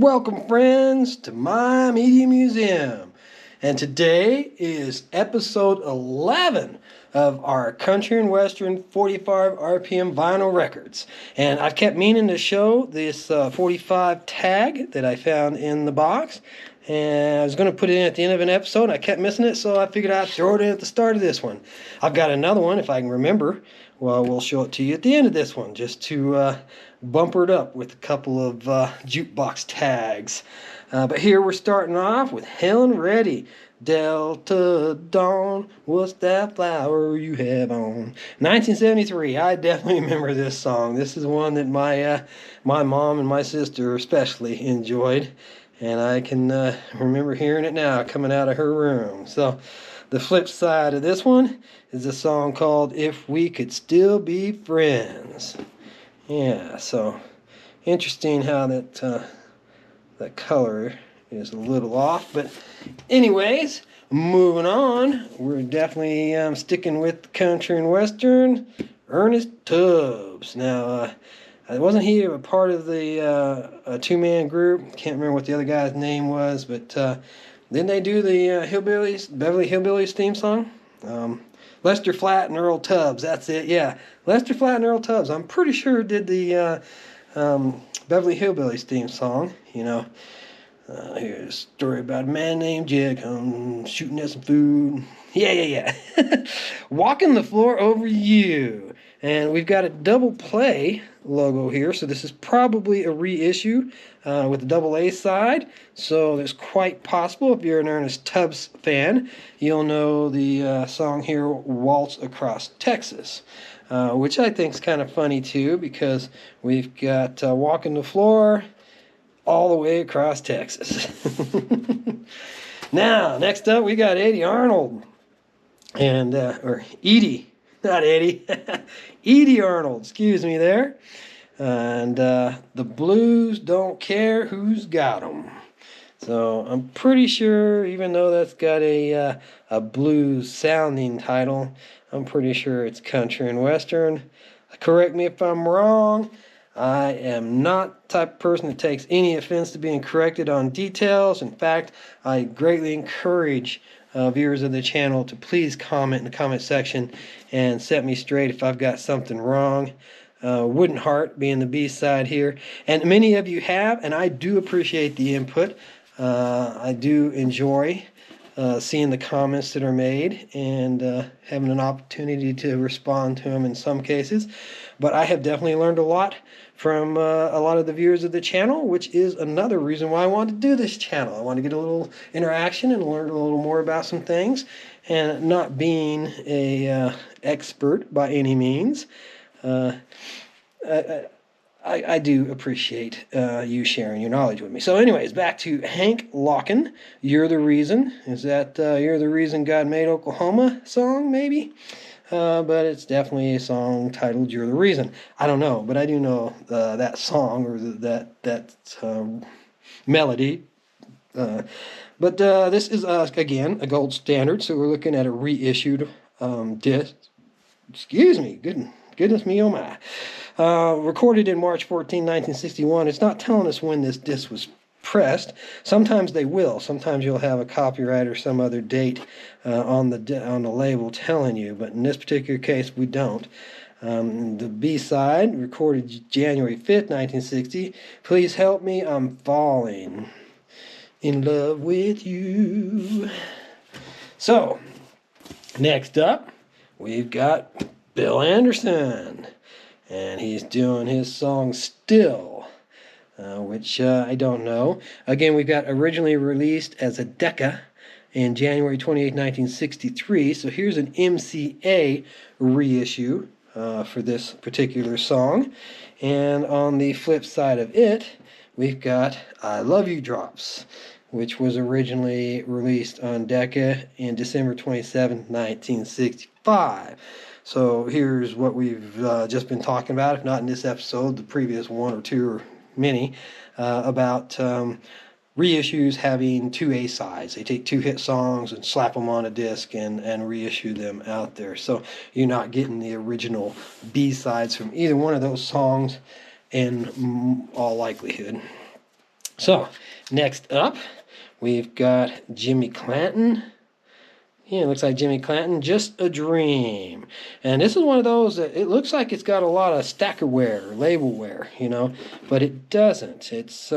Welcome, friends, to my Media Museum. And today is episode 11 of our Country and Western 45 RPM vinyl records. And I've kept meaning to show this 45 tag that I found in the box. And I was going to put it in at the end of an episode, and I kept missing it, so I figured I'd throw it in at the start of this one. I've got another one, if I can remember. Well, we'll show it to you at the end of this one, just to bumper it up with a couple of jukebox tags. But here we're starting off with Helen, Reddy. Delta Dawn, what's that flower you have on? 1973. I definitely remember this song. This is one that my mom and my sister especially enjoyed, and I can remember hearing it now coming out of her room. So the flip side of this one is a song called If We Could Still Be Friends. Yeah, so interesting how that color is a little off, but anyways, moving on, we're definitely sticking with the country and western. Ernest Tubbs. Now, wasn't he a part of the two-man group? Can't remember what the other guy's name was, but didn't they do the Beverly Hillbillies theme song? Lester Flatt and Earl Tubbs, that's it, yeah. Lester Flatt and Earl Tubbs, I'm pretty sure did the Beverly Hillbillies theme song, you know. Here's a story about a man named Jig shooting at some food. Yeah. Walking the floor over you. And we've got a double play logo here, so this is probably a reissue with a double A side. So it's quite possible, if you're an Ernest Tubbs fan, you'll know the song here, Waltz Across Texas. Which I think is kind of funny too, because we've got Walking the Floor all the way across Texas. Now, next up, we got Eddy Arnold. And, or Eddy, not Eddie. Eddy Arnold, excuse me there. And the blues don't care who's got 'em. So I'm pretty sure, even though that's got a blues sounding title, I'm pretty sure it's country and western. Correct me if I'm wrong. I am not the type of person that takes any offense to being corrected on details. In fact, I greatly encourage viewers of the channel to please comment in the comment section and set me straight if I've got something wrong. Wooden Heart being the B-side here. And many of you have, and I do appreciate the input. I do enjoy seeing the comments that are made and having an opportunity to respond to them in some cases. But I have definitely learned a lot from a lot of the viewers of the channel, which is another reason why I wanted to do this channel. I want to get a little interaction and learn a little more about some things. And not being a expert by any means, I do appreciate you sharing your knowledge with me. So anyways, back to Hank Locklin, You're the Reason. Is that You're the Reason God Made Oklahoma song, maybe? But it's definitely a song titled You're the Reason. I don't know, but I do know that song, or that melody. But this is, again, a gold standard, so we're looking at a reissued disc. Excuse me, goodness me, oh my. Recorded in March 14, 1961. It's not telling us when this disc was pressed. Sometimes they will. Sometimes you'll have a copyright or some other date on the label telling you, but in this particular case, we don't. The B-side, recorded January 5th, 1960. Please help me, I'm falling in love with you. So, next up, we've got Bill Anderson. And he's doing his song Still, which I don't know. Again, we got originally released as a Decca in January 28, 1963. So here's an MCA reissue for this particular song. And on the flip side of it, we've got I Love You Drops, which was originally released on Decca in December 27, 1965. So here's what we've just been talking about, if not in this episode, the previous one or two or many, about reissues having two A-sides. They take two hit songs and slap them on a disc and reissue them out there. So you're not getting the original B-sides from either one of those songs in all likelihood. So, next up, we've got Jimmy Clanton. Yeah, it looks like Jimmy Clanton, Just a Dream. And this is one of those that it looks like it's got a lot of stacker wear, or label wear, but it doesn't. It's,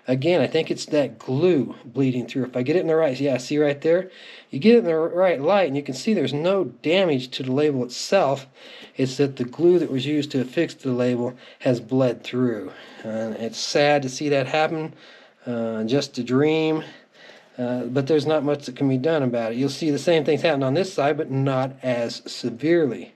again, I think it's that glue bleeding through. If I get it in the right, yeah, see right there? You get it in the right light, and you can see there's no damage to the label itself. It's that the glue that was used to affix the label has bled through. And it's sad to see that happen. Just a Dream. But there's not much that can be done about it. You'll see the same things happen on this side, but not as severely.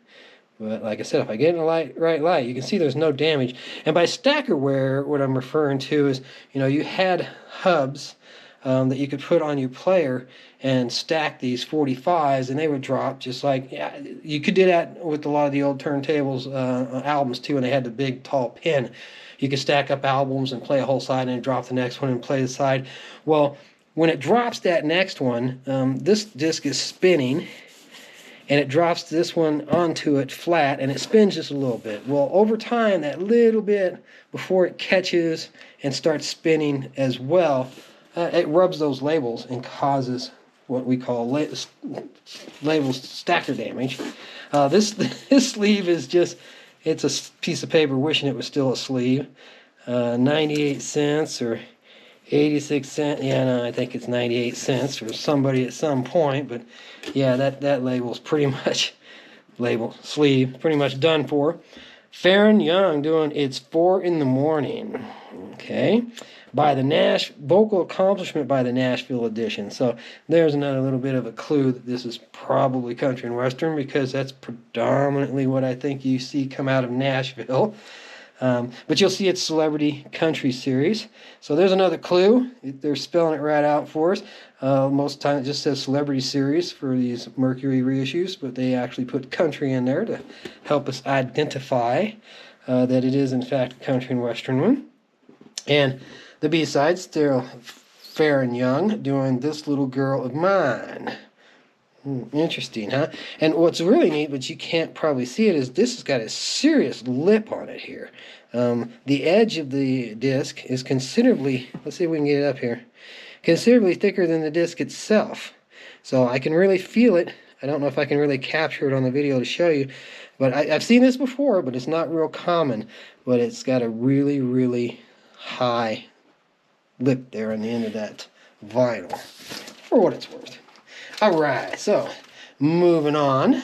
But like I said, if I get in the right light, you can see there's no damage. And by stacker wear, what I'm referring to is, you had hubs that you could put on your player and stack these 45s, and they would drop just like, yeah, you could do that with a lot of the old turntables albums too, and they had the big tall pin. You could stack up albums and play a whole side and then drop the next one and play the side. Well, when it drops that next one, this disc is spinning, and it drops this one onto it flat, and it spins just a little bit. Well, over time, that little bit before it catches and starts spinning as well, it rubs those labels and causes what we call label stacker damage. This sleeve is just, it's a piece of paper wishing it was still a sleeve. 98 cents or 86 cents. Yeah, no, I think it's 98 cents for somebody at some point. But yeah, that label's pretty much, sleeve, pretty much done for. Faron Young doing It's 4 in the Morning. Okay. By the vocal accomplishment by the Nashville edition. So there's another little bit of a clue that this is probably country and western, because that's predominantly what I think you see come out of Nashville. But you'll see it's Celebrity Country Series. So there's another clue. They're spelling it right out for us. Most of the time it just says Celebrity Series for these Mercury reissues, but they actually put country in there to help us identify that it is in fact a country and western one. And the B-side's still Faron Young doing This Little Girl of Mine. Interesting, huh? And what's really neat, but you can't probably see it, is this has got a serious lip on it here. The edge of the disc is considerably, let's see if we can get it up here, considerably thicker than the disc itself. So I can really feel it. I don't know if I can really capture it on the video to show you, but I've seen this before, but it's not real common. But it's got a really, really high lip there on the end of that vinyl, for what it's worth. Alright, so moving on,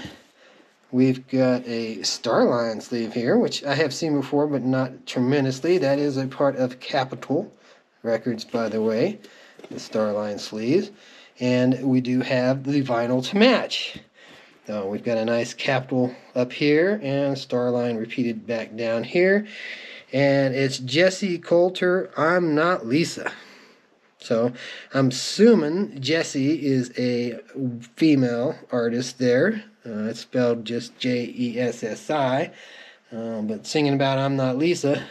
we've got a Starline sleeve here, which I have seen before, but not tremendously. That is a part of Capitol Records, by the way, the Starline sleeves. And we do have the vinyl to match. So we've got a nice Capitol up here and Starline repeated back down here. And it's Jessi Colter, I'm Not Lisa. So I'm assuming Jessi is a female artist there. It's spelled just Jessi. But singing about I'm Not Lisa,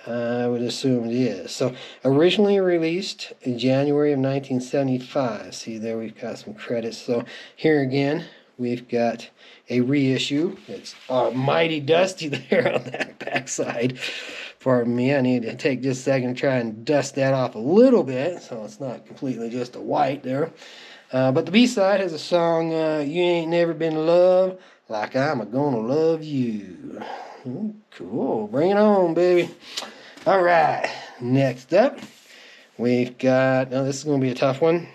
I would assume it is. So originally released in January of 1975. See there, we've got some credits. So here again, we've got a reissue. It's mighty dusty there on that backside. Pardon me, I need to take just a second to try and dust that off a little bit so it's not completely just a white there. But the B-side has a song, You Ain't Never Been Loved Like I'm Gonna Love You. Cool, bring it on, baby. Alright, next up, we've got, now this is going to be a tough one,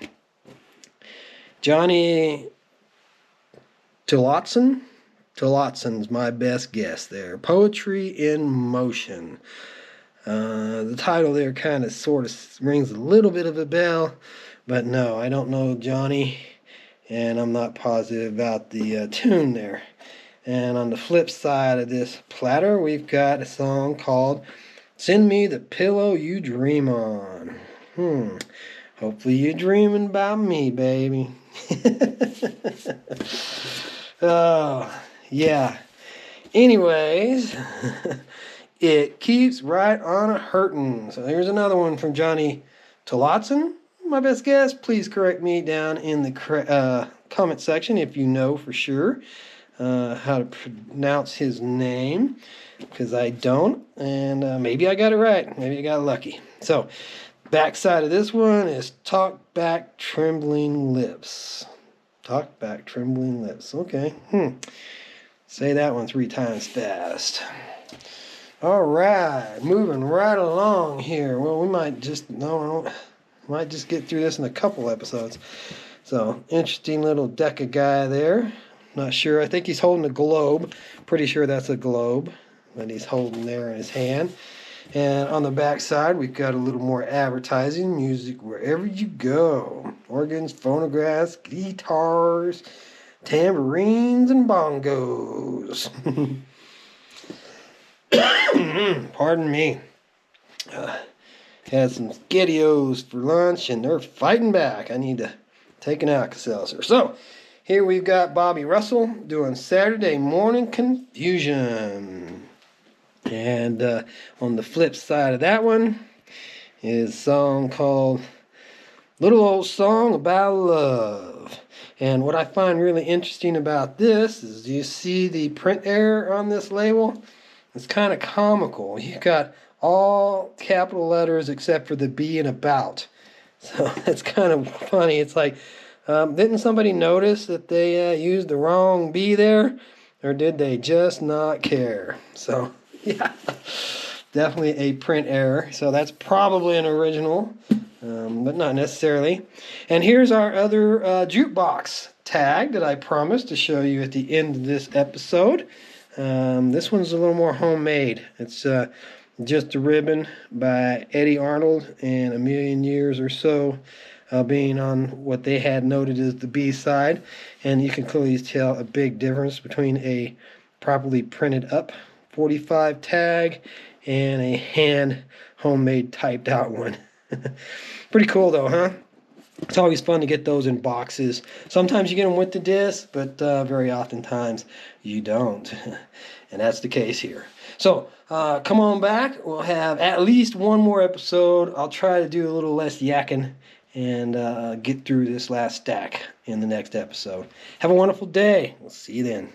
Johnny Tillotson. Tillotson's my best guess there. Poetry in Motion. The title there kind of sort of rings a little bit of a bell, but no, I don't know Johnny, and I'm not positive about the tune there. And on the flip side of this platter, we've got a song called Send Me the Pillow You Dream On. Hopefully you're dreaming about me, baby. Oh, yeah. Anyways, it keeps right on a hurtin'. So here's another one from Johnny Tillotson. My best guess. Please correct me down in the comment section if you know for sure. how to pronounce his name, because I don't, and maybe I got it right. Maybe I got lucky. So, back side of this one is Talk Back Trembling Lips. Talk Back Trembling Lips. Okay. Say that one 3 times fast. All right, moving right along here. Well, we might just might just get through this in a couple episodes. So, interesting little Deca guy there. Not sure. I think he's holding a globe. Pretty sure that's a globe that he's holding there in his hand. And on the back side, we've got a little more advertising, music wherever you go. Organs, phonographs, guitars, tambourines, and bongos. Pardon me. Had some SpaghettiOs for lunch, and they're fighting back. I need to take an Alka-Seltzer. So, here we've got Bobby Russell doing Saturday Morning Confusion. And on the flip side of that one is a song called Little Old Song About Love. And what I find really interesting about this is, you see the print error on this label? It's kind of comical. You've got all capital letters except for the B in about. So that's kind of funny. It's like, didn't somebody notice that they used the wrong B there? Or did they just not care? So, yeah, definitely a print error. So that's probably an original, but not necessarily. And here's our other jukebox tag that I promised to show you at the end of this episode. This one's a little more homemade. It's just a ribbon by Eddy, Arnold, and A Million Years or So, being on what they had noted as the B-side. And you can clearly tell a big difference between a properly printed up 45 tag and a hand homemade typed out one. Pretty cool though, huh? It's always fun to get those in boxes. Sometimes you get them with the disc, but very oftentimes you don't. And that's the case here. So come on back. We'll have at least one more episode. I'll try to do a little less yakking and get through this last stack in the next episode. Have a wonderful day. We'll see you then.